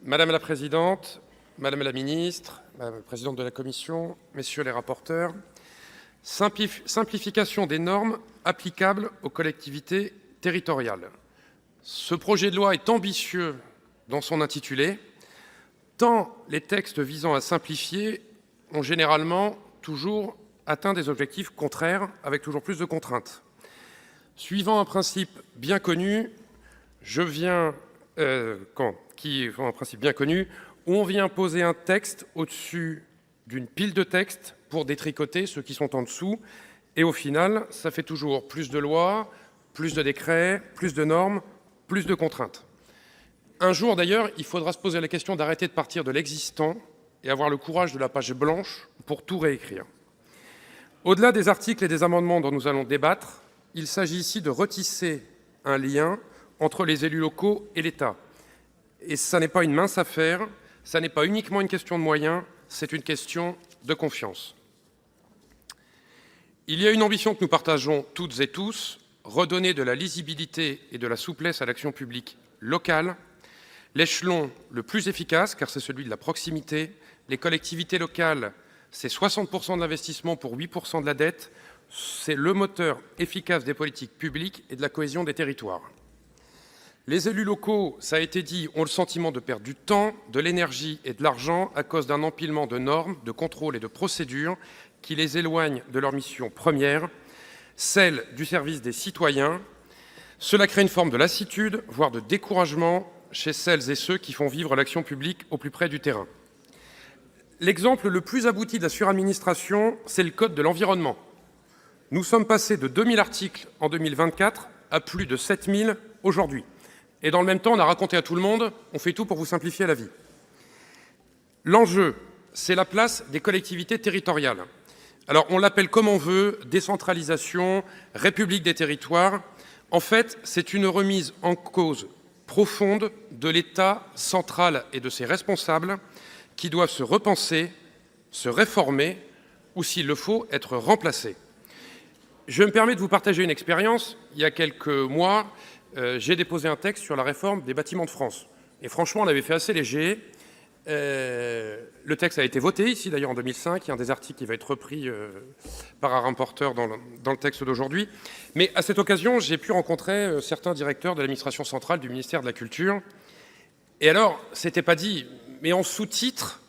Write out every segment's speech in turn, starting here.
Madame la Présidente, Madame la Ministre, Madame la Présidente de la Commission, Messieurs les rapporteurs, simplification des normes applicables aux collectivités territoriales. Ce projet de loi est ambitieux dans son intitulé, tant les textes visant à simplifier ont généralement toujours atteint des objectifs contraires avec toujours plus de contraintes. Suivant un principe bien connu, où on vient poser un texte au-dessus d'une pile de textes pour détricoter ceux qui sont en dessous, et au final, ça fait toujours plus de lois, plus de décrets, plus de normes, plus de contraintes. Un jour, d'ailleurs, il faudra se poser la question d'arrêter de partir de l'existant et avoir le courage de la page blanche pour tout réécrire. Au-delà des articles et des amendements dont nous allons débattre, il s'agit ici de retisser un lien entre les élus locaux et l'État. Et ça n'est pas une mince affaire, ça n'est pas uniquement une question de moyens, c'est une question de confiance. Il y a une ambition que nous partageons toutes et tous, redonner de la lisibilité et de la souplesse à l'action publique locale, l'échelon le plus efficace, car c'est celui de la proximité. Les collectivités locales, c'est 60% de l'investissement pour 8% de la dette, c'est le moteur efficace des politiques publiques et de la cohésion des territoires. Les élus locaux, ça a été dit, ont le sentiment de perdre du temps, de l'énergie et de l'argent à cause d'un empilement de normes, de contrôles et de procédures qui les éloignent de leur mission première, celle du service des citoyens. Cela crée une forme de lassitude, voire de découragement chez celles et ceux qui font vivre l'action publique au plus près du terrain. L'exemple le plus abouti de la suradministration, c'est le Code de l'environnement. Nous sommes passés de 2000 articles en 2024 à plus de 7000 aujourd'hui. Et dans le même temps, on a raconté à tout le monde, on fait tout pour vous simplifier la vie. L'enjeu, c'est la place des collectivités territoriales. Alors, on l'appelle comme on veut, décentralisation, république des territoires. En fait, c'est une remise en cause profonde de l'État central et de ses responsables qui doivent se repenser, se réformer ou, s'il le faut, être remplacés. Je me permets de vous partager une expérience. Il y a quelques mois, j'ai déposé un texte sur la réforme des bâtiments de France. Et franchement, on l'avait fait assez léger. Le texte a été voté ici, d'ailleurs, en 2005. Il y a un des articles qui va être repris par un rapporteur dans le texte d'aujourd'hui. Mais à cette occasion, j'ai pu rencontrer certains directeurs de l'administration centrale du ministère de la Culture. Et alors, c'était pas dit, mais en sous-titre,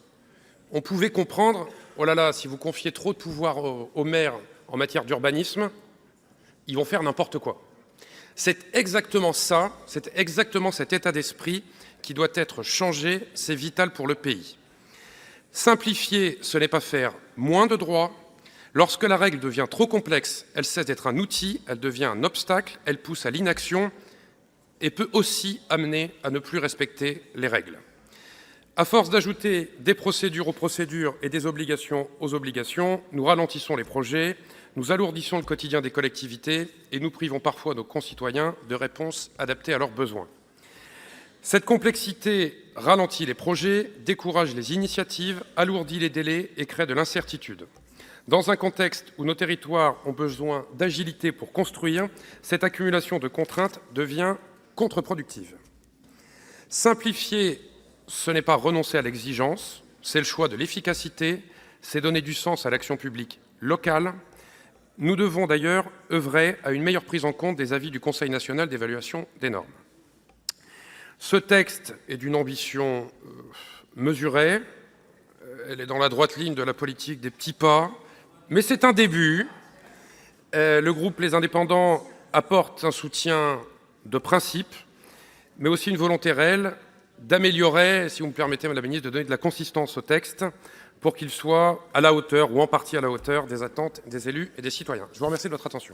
on pouvait comprendre, oh là là, si vous confiez trop de pouvoir aux maires en matière d'urbanisme, ils vont faire n'importe quoi. C'est exactement ça, c'est exactement cet état d'esprit qui doit être changé, c'est vital pour le pays. Simplifier, ce n'est pas faire moins de droits. Lorsque la règle devient trop complexe, elle cesse d'être un outil, elle devient un obstacle, elle pousse à l'inaction et peut aussi amener à ne plus respecter les règles. À force d'ajouter des procédures aux procédures et des obligations aux obligations, nous ralentissons les projets, nous alourdissons le quotidien des collectivités et nous privons parfois nos concitoyens de réponses adaptées à leurs besoins. Cette complexité ralentit les projets, décourage les initiatives, alourdit les délais et crée de l'incertitude. Dans un contexte où nos territoires ont besoin d'agilité pour construire, cette accumulation de contraintes devient contre-productive. Simplifier, ce n'est pas renoncer à l'exigence, c'est le choix de l'efficacité, c'est donner du sens à l'action publique locale. Nous devons d'ailleurs œuvrer à une meilleure prise en compte des avis du Conseil national d'évaluation des normes. Ce texte est d'une ambition mesurée, elle est dans la droite ligne de la politique des petits pas, mais c'est un début. Le groupe Les Indépendants apporte un soutien de principe, mais aussi une volonté réelle d'améliorer, si vous me permettez, Madame la Ministre, de donner de la consistance au texte pour qu'il soit à la hauteur, ou en partie à la hauteur, des attentes des élus et des citoyens. Je vous remercie de votre attention.